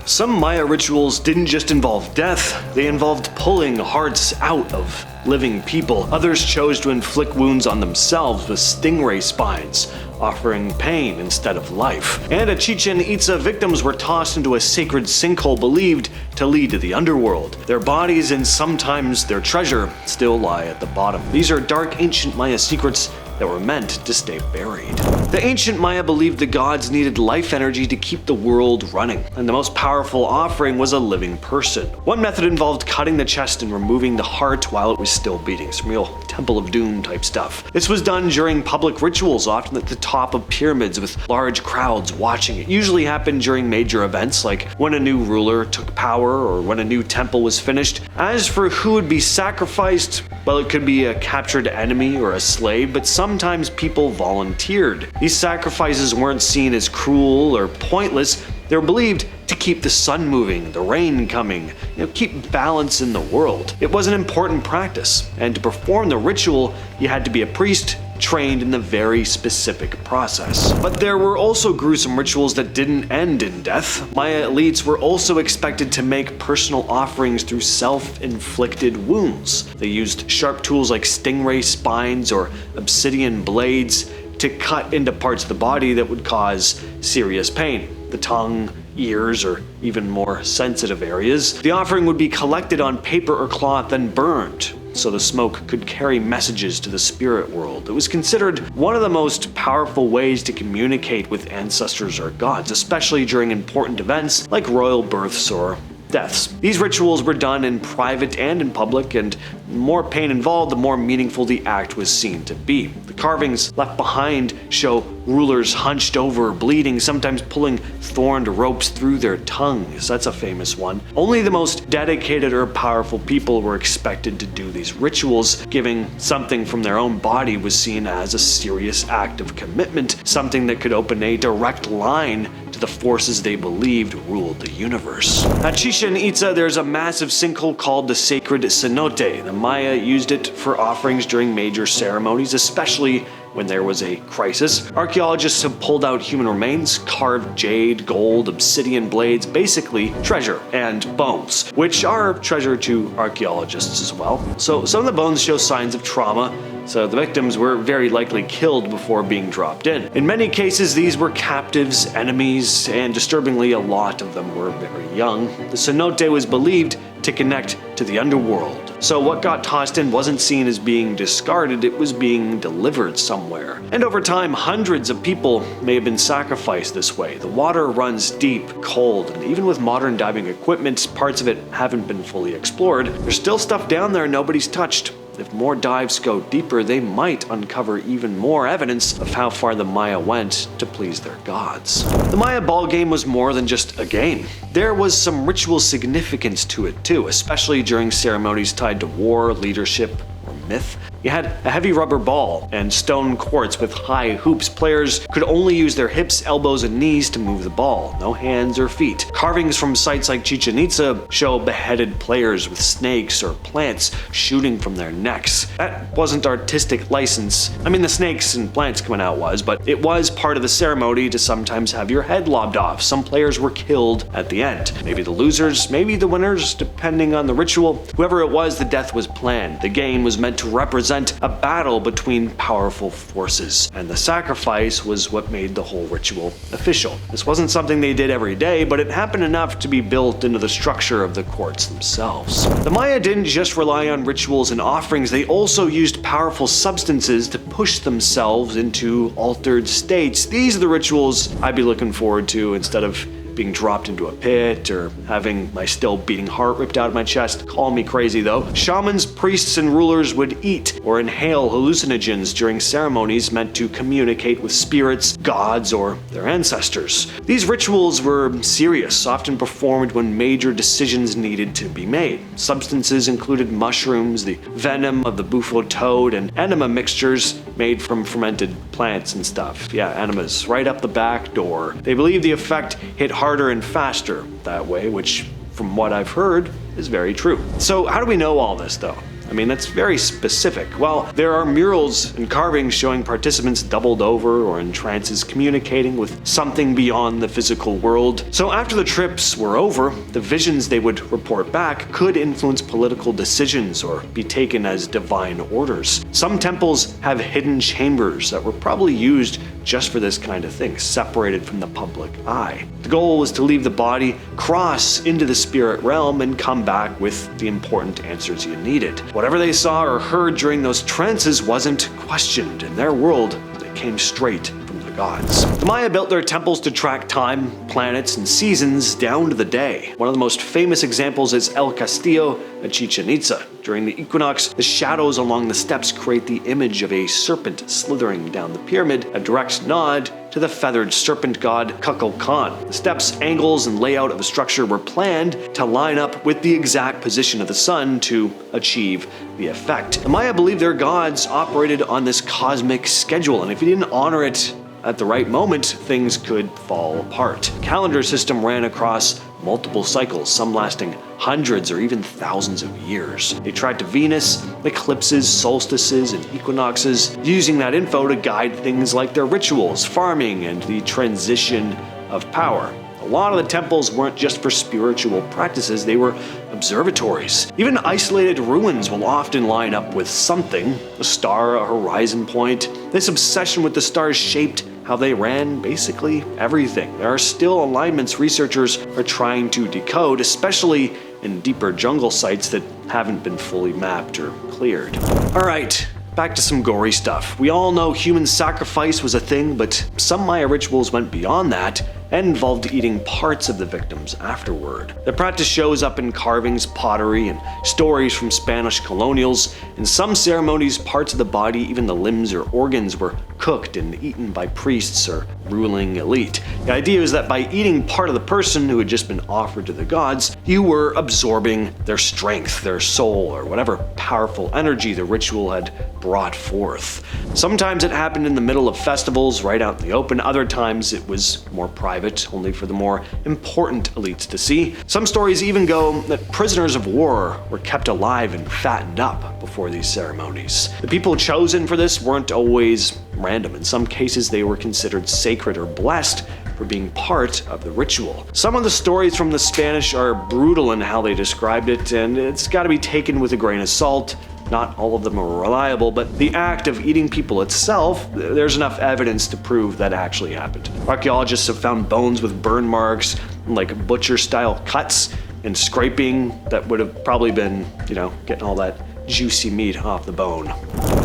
Some Maya rituals didn't just involve death, they involved pulling hearts out of living people. Others chose to inflict wounds on themselves with stingray spines, offering pain instead of life. And at Chichen, Itza victims were tossed into a sacred sinkhole believed to lead to the underworld. Their bodies and sometimes their treasure still lie at the bottom. These are dark ancient Maya secrets that were meant to stay buried. The ancient Maya believed the gods needed life energy to keep the world running, and the most powerful offering was a living person. One method involved cutting the chest and removing the heart while it was still beating, some real Temple of Doom type stuff. This was done during public rituals, often at the top of pyramids with large crowds watching. It usually happened during major events like when a new ruler took power or when a new temple was finished. As for who would be sacrificed, well, it could be a captured enemy or a slave, but sometimes people volunteered. These sacrifices weren't seen as cruel or pointless. They were believed to keep the sun moving, the rain coming, keep balance in the world. It was an important practice, and to perform the ritual, you had to be a priest trained in the very specific process. But there were also gruesome rituals that didn't end in death. Maya elites were also expected to make personal offerings through self-inflicted wounds. They used sharp tools like stingray spines or obsidian blades to cut into parts of the body that would cause serious pain. The tongue, ears, or even more sensitive areas. The offering would be collected on paper or cloth and burned, so the smoke could carry messages to the spirit world. It was considered one of the most powerful ways to communicate with ancestors or gods, especially during important events like royal births or deaths. These rituals were done in private and in public, and the more pain involved, the more meaningful the act was seen to be. The carvings left behind show rulers hunched over, bleeding, sometimes pulling thorned ropes through their tongues. That's a famous one. Only the most dedicated or powerful people were expected to do these rituals. Giving something from their own body was seen as a serious act of commitment, something that could open a direct line to the forces they believed ruled the universe. At Chichen Itza, there's a massive sinkhole called the sacred Cenote. The Maya used it for offerings during major ceremonies, especially when there was a crisis. Archaeologists have pulled out human remains, carved jade, gold, obsidian blades, basically treasure, and bones, which are treasure to archaeologists as well. So some of the bones show signs of trauma, so the victims were very likely killed before being dropped in. In many cases, these were captives, enemies, and disturbingly, a lot of them were very young. The cenote was believed to connect to the underworld. So what got tossed in wasn't seen as being discarded, it was being delivered somewhere. And over time, hundreds of people may have been sacrificed this way. The water runs deep, cold, and even with modern diving equipment, parts of it haven't been fully explored. There's still stuff down there nobody's touched. If more dives go deeper, they might uncover even more evidence of how far the Maya went to please their gods. The Maya ball game was more than just a game. There was some ritual significance to it too, especially during ceremonies tied to war, leadership, or myth. You had a heavy rubber ball and stone courts with high hoops. Players could only use their hips, elbows, and knees to move the ball, no hands or feet. Carvings from sites like Chichen Itza show beheaded players with snakes or plants shooting from their necks. That wasn't artistic license. I mean, the snakes and plants coming out was, but it was part of the ceremony to sometimes have your head lobbed off. Some players were killed at the end. Maybe the losers, maybe the winners, depending on the ritual. Whoever it was, the death was planned. The game was meant to represent a battle between powerful forces, and the sacrifice was what made the whole ritual official. This wasn't something they did every day, but it happened enough to be built into the structure of the courts themselves. The Maya didn't just rely on rituals and offerings, they also used powerful substances to push themselves into altered states. These are the rituals I'd be looking forward to instead of being dropped into a pit or having my still beating heart ripped out of my chest. Call me crazy though. Shamans, priests, and rulers would eat or inhale hallucinogens during ceremonies meant to communicate with spirits, gods, or their ancestors. These rituals were serious, often performed when major decisions needed to be made. Substances included mushrooms, the venom of the bufo toad, and enema mixtures made from fermented plants and stuff. Yeah, enemas, right up the back door. They believed the effect hit harder and faster that way, which, from what I've heard, is very true. So how do we know all this though? I mean, that's very specific. Well, there are murals and carvings showing participants doubled over or in trances communicating with something beyond the physical world. So after the trips were over, the visions they would report back could influence political decisions or be taken as divine orders. Some temples have hidden chambers that were probably used just for this kind of thing, separated from the public eye. The goal was to leave the body, cross into the spirit realm, and come back with the important answers you needed. Whatever they saw or heard during those trances wasn't questioned. In their world, it came straight from the gods. The Maya built their temples to track time, planets, and seasons down to the day. One of the most famous examples is El Castillo at Chichen Itza. During the equinox, the shadows along the steps create the image of a serpent slithering down the pyramid, a direct nod to the feathered serpent god Kukulkan. The steps, angles, and layout of the structure were planned to line up with the exact position of the sun to achieve the effect. The Maya believed their gods operated on this cosmic schedule, and if you didn't honor it at the right moment, things could fall apart. The calendar system ran across multiple cycles, some lasting hundreds or even thousands of years. They tracked to Venus, eclipses, solstices, and equinoxes, using that info to guide things like their rituals, farming, and the transition of power. A lot of the temples weren't just for spiritual practices, they were observatories. Even isolated ruins will often line up with something, a star, a horizon point. This obsession with the stars shaped how they ran basically everything. There are still alignments researchers are trying to decode, especially in deeper jungle sites that haven't been fully mapped or cleared. Alright, back to some gory stuff. We all know human sacrifice was a thing, but some Maya rituals went beyond that and involved eating parts of the victims afterward. The practice shows up in carvings, pottery, and stories from Spanish colonials. In some ceremonies, parts of the body, even the limbs or organs, were cooked and eaten by priests or ruling elite. The idea is that by eating part of the person who had just been offered to the gods, you were absorbing their strength, their soul, or whatever powerful energy the ritual had brought forth. Sometimes it happened in the middle of festivals, right out in the open. Other times it was more private, only for the more important elites to see. Some stories even go that prisoners of war were kept alive and fattened up before these ceremonies. The people chosen for this weren't always random. In some cases, they were considered sacred or blessed for being part of the ritual. Some of the stories from the Spanish are brutal in how they described it, and it's got to be taken with a grain of salt. Not all of them are reliable, but the act of eating people itself, there's enough evidence to prove that actually happened. Archaeologists have found bones with burn marks, like butcher-style cuts and scraping that would have probably been, getting all that juicy meat off the bone.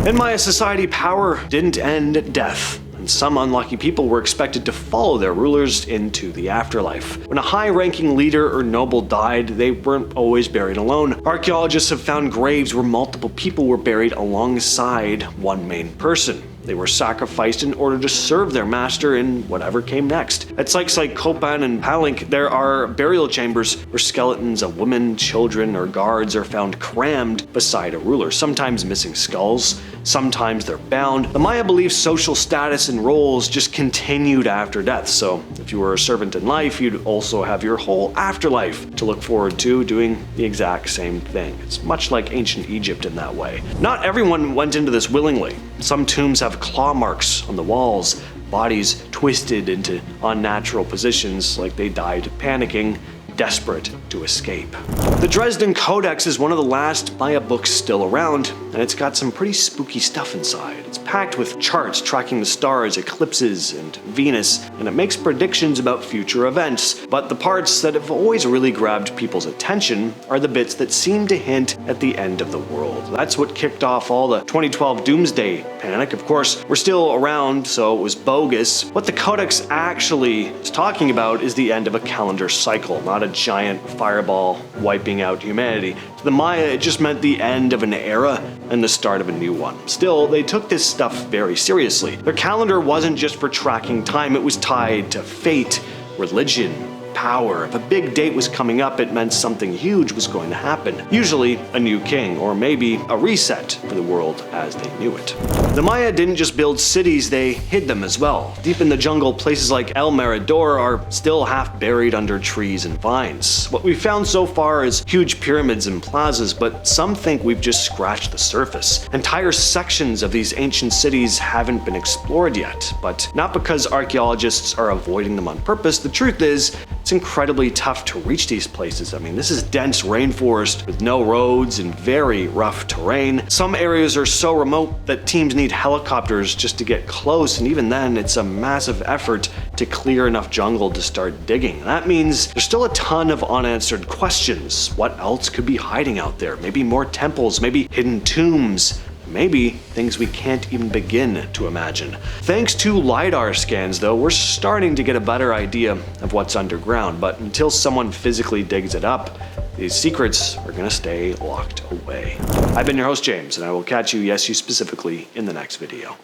In Maya society, power didn't end at death, and some unlucky people were expected to follow their rulers into the afterlife. When a high-ranking leader or noble died, they weren't always buried alone. Archaeologists have found graves where multiple people were buried alongside one main person. They were sacrificed in order to serve their master in whatever came next. At sites like Copan and Palenque, there are burial chambers where skeletons of women, children, or guards are found crammed beside a ruler, sometimes missing skulls, sometimes they're bound. The Maya believed social status and roles just continued after death, so if you were a servant in life, you'd also have your whole afterlife to look forward to doing the exact same thing. It's much like ancient Egypt in that way. Not everyone went into this willingly. Some tombs have claw marks on the walls, bodies twisted into unnatural positions like they died panicking, desperate to escape. The Dresden Codex is one of the last Maya books still around, and it's got some pretty spooky stuff inside. It's packed with charts tracking the stars, eclipses, and Venus, and it makes predictions about future events. But the parts that have always really grabbed people's attention are the bits that seem to hint at the end of the world. That's what kicked off all the 2012 doomsday panic. Of course, we're still around, so it was bogus. What the Codex actually is talking about is the end of a calendar cycle, not a giant fireball wiping out humanity. To the Maya, it just meant the end of an era and the start of a new one. Still, they took this stuff very seriously. Their calendar wasn't just for tracking time, it was tied to fate, religion, power. If a big date was coming up, it meant something huge was going to happen. Usually a new king, or maybe a reset for the world as they knew it. The Maya didn't just build cities, they hid them as well. Deep in the jungle, places like El Mirador are still half buried under trees and vines. What we've found so far is huge pyramids and plazas, but some think we've just scratched the surface. Entire sections of these ancient cities haven't been explored yet, but not because archaeologists are avoiding them on purpose. The truth is, it's incredibly tough to reach these places. I mean, this is dense rainforest with no roads and very rough terrain. Some areas are so remote that teams need helicopters just to get close, and even then, it's a massive effort to clear enough jungle to start digging. That means there's still a ton of unanswered questions. What else could be hiding out there? Maybe more temples, maybe hidden tombs. Maybe things we can't even begin to imagine. Thanks to LiDAR scans, though, we're starting to get a better idea of what's underground, but until someone physically digs it up, these secrets are gonna stay locked away. I've been your host, James, and I will catch you, yes, you specifically, in the next video.